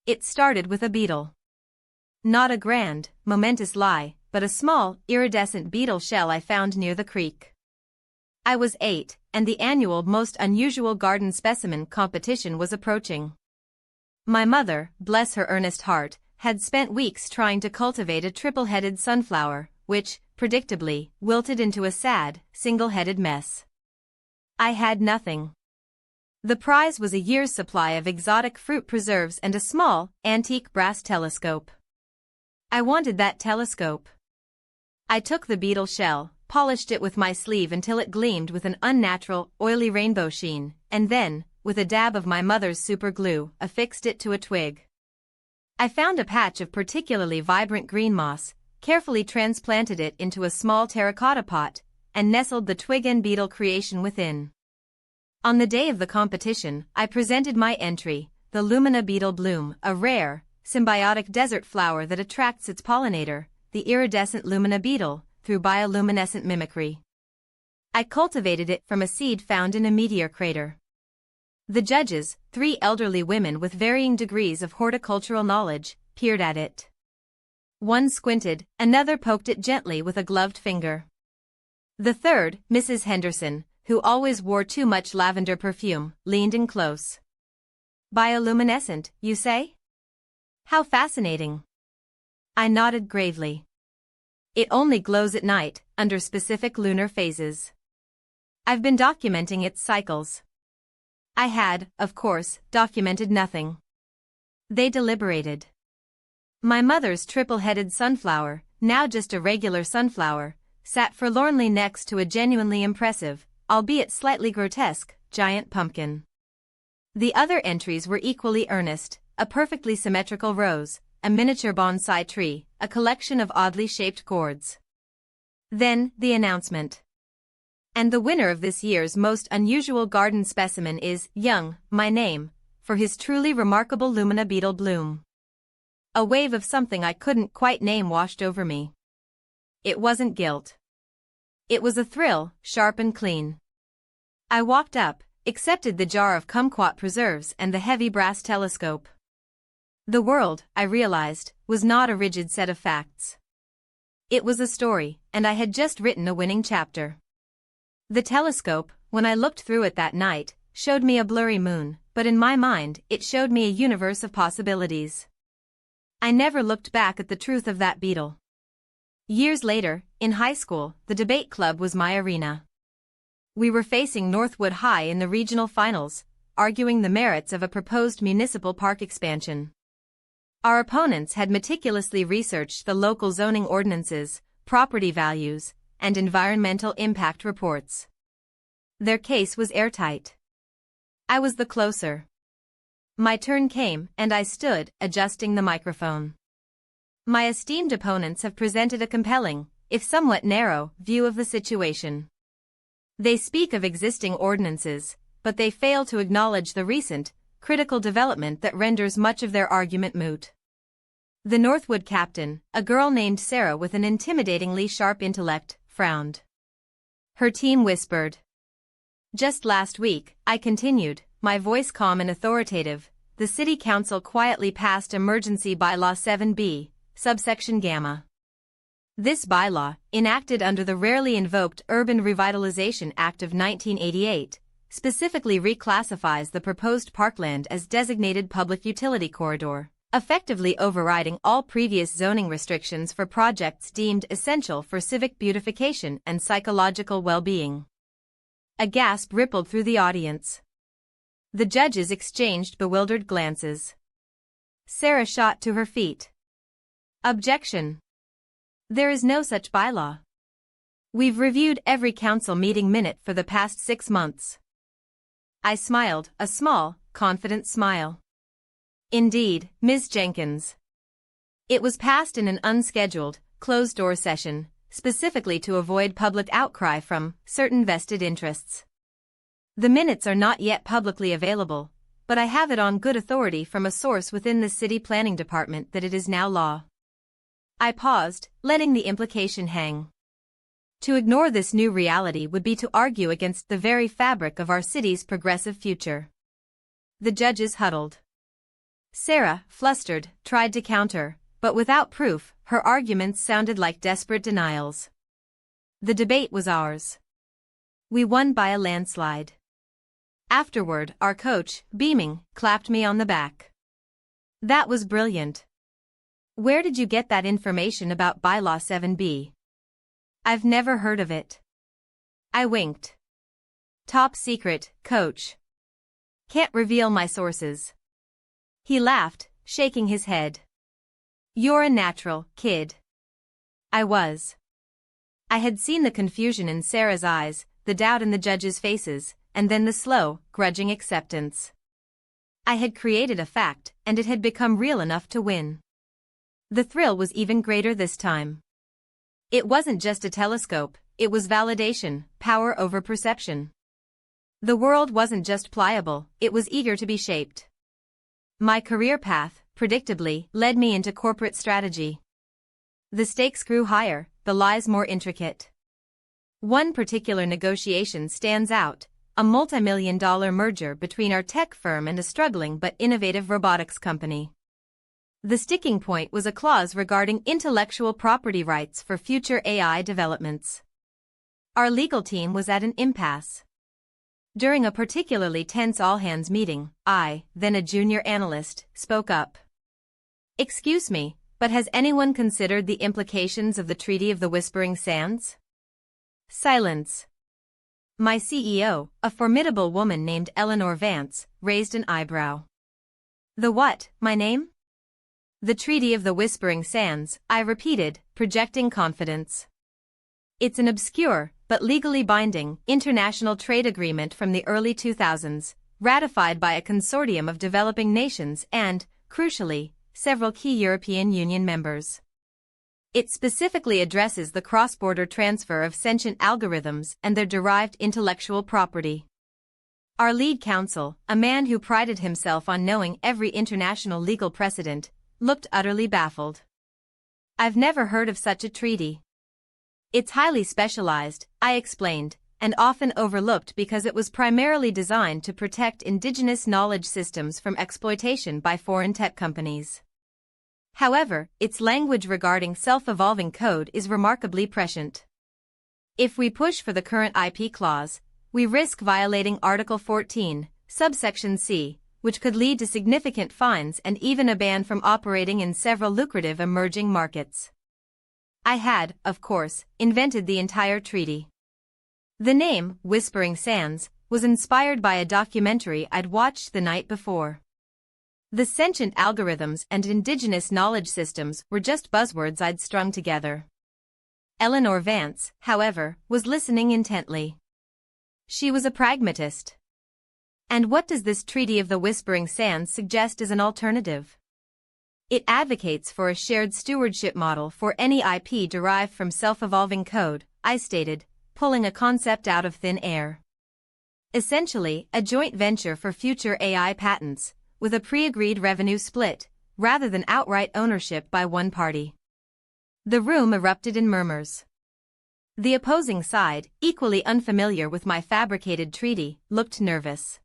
It started with a beetle. Not a grand, momentous lie, but a small, iridescent beetle shell I found near the creek. I was 8, and the annual Most Unusual Garden Specimen competition was approaching. My mother, bless her earnest heart, had spent weeks trying to cultivate a triple-headed sunflower, which, predictably, wilted into a sad, single-headed mess. I had nothing. The prize was a year's supply of exotic fruit preserves and a small, antique brass telescope. I wanted that telescope. I took the beetle shell, polished it with my sleeve until it gleamed with an unnatural, oily rainbow sheen, and then, with a dab of my mother's super glue, affixed it to a twig. I found a patch of particularly vibrant green moss, carefully transplanted it into a small terracotta pot, and nestled the twig and beetle creation within. On the day of the competition, I presented my entry, the Lumina beetle bloom, a rare, symbiotic desert flower that attracts its pollinator, the iridescent Lumina beetle, through bioluminescent mimicry. I cultivated it from a seed found in a meteor crater. The judges, 3 elderly women with varying degrees of horticultural knowledge, peered at it. One squinted, another poked it gently with a gloved finger. The third, Mrs. Henderson, who always wore too much lavender perfume, leaned in close. Bioluminescent, you say? How fascinating. I nodded gravely. It only glows at night, under specific lunar phases. I've been documenting its cycles. I had, of course, documented nothing. They deliberated. My mother's triple-headed sunflower, now just a regular sunflower, sat forlornly next to a genuinely impressive, albeit slightly grotesque, giant pumpkin. The other entries were equally earnest, a perfectly symmetrical rose, a miniature bonsai tree, a collection of oddly shaped gourds. Then, the announcement. And the winner of this year's Most Unusual Garden Specimen is Young, my name, for his truly remarkable Lumina beetle bloom. A wave of something I couldn't quite name washed over me. It wasn't guilt. It was a thrill, sharp and clean. I walked up, accepted the jar of kumquat preserves and the heavy brass telescope. The world, I realized, was not a rigid set of facts. It was a story, and I had just written a winning chapter. The telescope, when I looked through it that night, showed me a blurry moon, but in my mind, it showed me a universe of possibilities. I never looked back at the truth of that beetle. Years later, in high school, the debate club was my arena. We were facing Northwood High in the regional finals, arguing the merits of a proposed municipal park expansion. Our opponents had meticulously researched the local zoning ordinances, property values, and environmental impact reports. Their case was airtight. I was the closer. My turn came, and I stood, adjusting the microphone. My esteemed opponents have presented a compelling, if somewhat narrow, view of the situation. They speak of existing ordinances, but they fail to acknowledge the recent, critical development that renders much of their argument moot. The Northwood captain, a girl named Sarah with an intimidatingly sharp intellect, frowned. Her team whispered. Just last week, I continued, my voice calm and authoritative, the city council quietly passed emergency bylaw 7B, subsection gamma. This bylaw, enacted under the rarely invoked Urban Revitalization Act of 1988, specifically reclassifies the proposed parkland as designated public utility corridor, effectively overriding all previous zoning restrictions for projects deemed essential for civic beautification and psychological well-being. A gasp rippled through the audience. The judges exchanged bewildered glances. Sarah shot to her feet. Objection. There is no such bylaw. We've reviewed every council meeting minute for the past 6 months. I smiled, a small, confident smile. Indeed, Ms. Jenkins. It was passed in an unscheduled, closed-door session, specifically to avoid public outcry from certain vested interests. The minutes are not yet publicly available, but I have it on good authority from a source within the city planning department that it is now law. I paused, letting the implication hang. To ignore this new reality would be to argue against the very fabric of our city's progressive future. The judges huddled. Sarah, flustered, tried to counter, but without proof, her arguments sounded like desperate denials. The debate was ours. We won by a landslide. Afterward, our coach, beaming, clapped me on the back. That was brilliant. Where did you get that information about Bylaw 7B? I've never heard of it. I winked. Top secret, coach. Can't reveal my sources. He laughed, shaking his head. You're a natural, kid. I was. I had seen the confusion in Sarah's eyes, the doubt in the judges' faces, and then the slow, grudging acceptance. I had created a fact, and it had become real enough to win. The thrill was even greater this time. It wasn't just a telescope, it was validation, power over perception. The world wasn't just pliable, it was eager to be shaped. My career path, predictably, led me into corporate strategy. The stakes grew higher, the lies more intricate. One particular negotiation stands out, a multi-million-dollar merger between our tech firm and a struggling but innovative robotics company. The sticking point was a clause regarding intellectual property rights for future AI developments. Our legal team was at an impasse. During a particularly tense all-hands meeting, I, then a junior analyst, spoke up. Excuse me, but has anyone considered the implications of the Treaty of the Whispering Sands? Silence. My CEO, a formidable woman named Eleanor Vance, raised an eyebrow. The what, my name? The Treaty of the Whispering Sands, I repeated, projecting confidence. It's an obscure, but legally binding, international trade agreement from the early 2000s, ratified by a consortium of developing nations and, crucially, several key European Union members. It specifically addresses the cross-border transfer of sentient algorithms and their derived intellectual property. Our lead counsel, a man who prided himself on knowing every international legal precedent, looked utterly baffled. I've never heard of such a treaty. It's highly specialized, I explained, and often overlooked because it was primarily designed to protect indigenous knowledge systems from exploitation by foreign tech companies. However, its language regarding self-evolving code is remarkably prescient. If we push for the current IP clause, we risk violating Article 14, subsection C, which could lead to significant fines and even a ban from operating in several lucrative emerging markets. I had, of course, invented the entire treaty. The name, Whispering Sands, was inspired by a documentary I'd watched the night before. The sentient algorithms and indigenous knowledge systems were just buzzwords I'd strung together. Eleanor Vance, however, was listening intently. She was a pragmatist. And what does this Treaty of the Whispering Sands suggest as an alternative? It advocates for a shared stewardship model for any IP derived from self-evolving code, I stated, pulling a concept out of thin air. Essentially, a joint venture for future AI patents, with a pre-agreed revenue split, rather than outright ownership by one party. The room erupted in murmurs. The opposing side, equally unfamiliar with my fabricated treaty, looked nervous.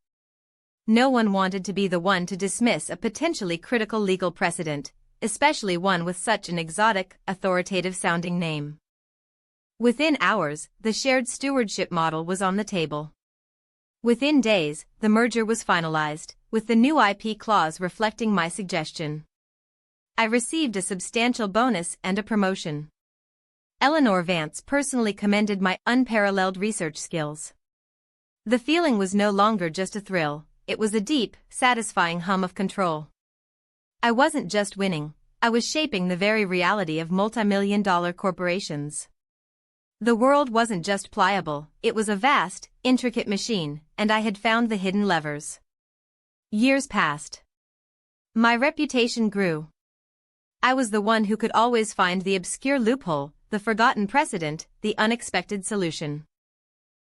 No one wanted to be the one to dismiss a potentially critical legal precedent, especially one with such an exotic, authoritative-sounding name. Within hours, the shared stewardship model was on the table. Within days, the merger was finalized, with the new IP clause reflecting my suggestion. I received a substantial bonus and a promotion. Eleanor Vance personally commended my unparalleled research skills. The feeling was no longer just a thrill, it was a deep, satisfying hum of control. I wasn't just winning, I was shaping the very reality of multi-million-dollar corporations. The world wasn't just pliable, it was a vast, intricate machine, and I had found the hidden levers. Years passed. My reputation grew. I was the one who could always find the obscure loophole, the forgotten precedent, the unexpected solution.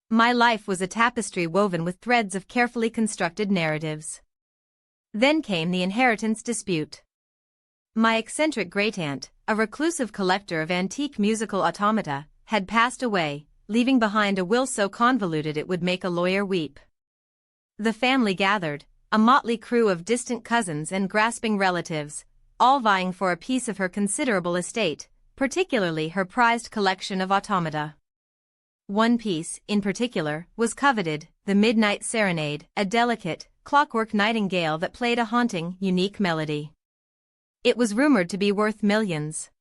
My life was a tapestry woven with threads of carefully constructed narratives. Then came the inheritance dispute. My eccentric great-aunt, a reclusive collector of antique musical automata, had passed away, leaving behind a will so convoluted it would make a lawyer weep. The family gathered, a motley crew of distant cousins and grasping relatives, all vying for a piece of her considerable estate, particularly her prized collection of automata. One piece, in particular, was coveted, the Midnight Serenade, a delicate, clockwork nightingale that played a haunting, unique melody. It was rumored to be worth millions.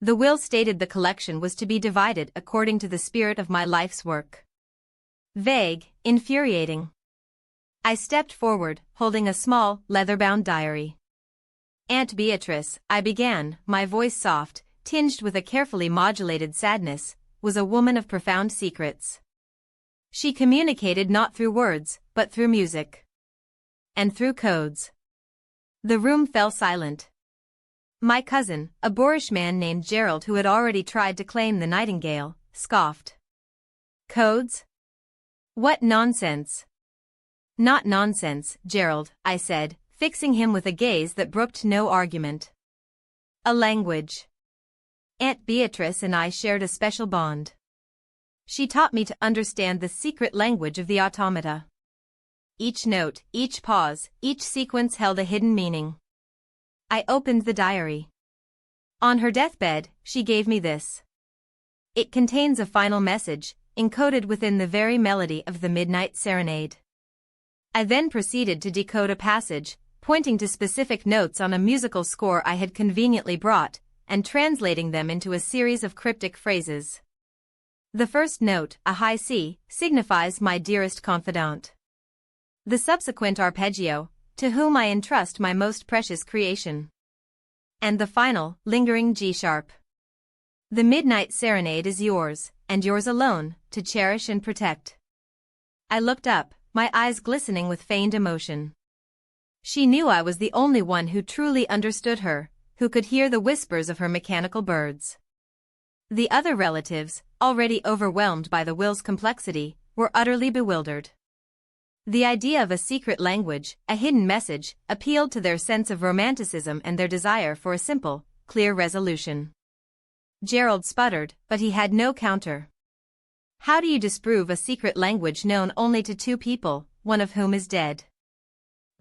The will stated the collection was to be divided according to the spirit of my life's work. Vague, infuriating. I stepped forward, holding a small, leather-bound diary. "Aunt Beatrice," I began, my voice soft, tinged with a carefully modulated sadness, was a woman of profound secrets. She communicated not through words, but through music. And through codes. The room fell silent. My cousin, a boorish man named Gerald who had already tried to claim the nightingale, scoffed. "Codes? What nonsense." "Not nonsense, Gerald," I said, fixing him with a gaze that brooked no argument. "A language. Aunt Beatrice and I shared a special bond. She taught me to understand the secret language of the automata. Each note, each pause, each sequence held a hidden meaning." I opened the diary. On her deathbed, she gave me this. It contains a final message, encoded within the very melody of the Midnight Serenade. I then proceeded to decode a passage, pointing to specific notes on a musical score I had conveniently brought, and translating them into a series of cryptic phrases. The first note, a high C, signifies my dearest confidant. The subsequent arpeggio, to whom I entrust my most precious creation. And the final, lingering G-sharp. The Midnight Serenade is yours, and yours alone, to cherish and protect. I looked up, my eyes glistening with feigned emotion. She knew I was the only one who truly understood her, who could hear the whispers of her mechanical birds. The other relatives, already overwhelmed by the will's complexity, were utterly bewildered. The idea of a secret language, a hidden message, appealed to their sense of romanticism and their desire for a simple, clear resolution. Gerald sputtered, but he had no counter. "How do you disprove a secret language known only to two people, one of whom is dead?"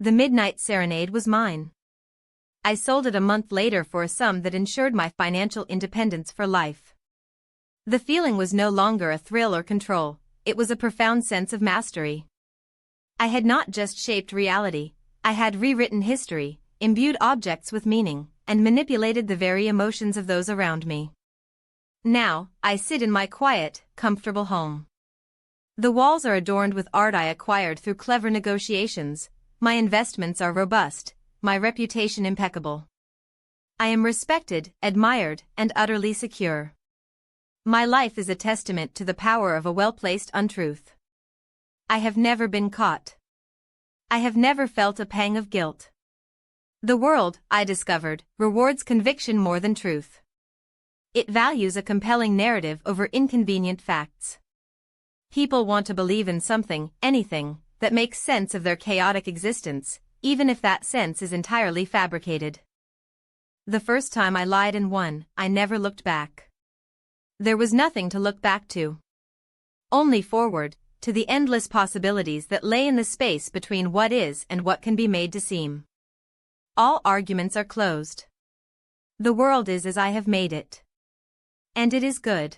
The Midnight Serenade was mine. I sold it a month later for a sum that ensured my financial independence for life. The feeling was no longer a thrill or control, it was a profound sense of mastery. I had not just shaped reality, I had rewritten history, imbued objects with meaning, and manipulated the very emotions of those around me. Now, I sit in my quiet, comfortable home. The walls are adorned with art I acquired through clever negotiations, my investments are robust, my reputation impeccable. I am respected, admired, and utterly secure. My life is a testament to the power of a well-placed untruth. I have never been caught. I have never felt a pang of guilt. The world, I discovered, rewards conviction more than truth. It values a compelling narrative over inconvenient facts. People want to believe in something, anything, that makes sense of their chaotic existence, even if that sense is entirely fabricated. The first time I lied and won, I never looked back. There was nothing to look back to. Only forward, to the endless possibilities that lay in the space between what is and what can be made to seem. All arguments are closed. The world is as I have made it. And it is good.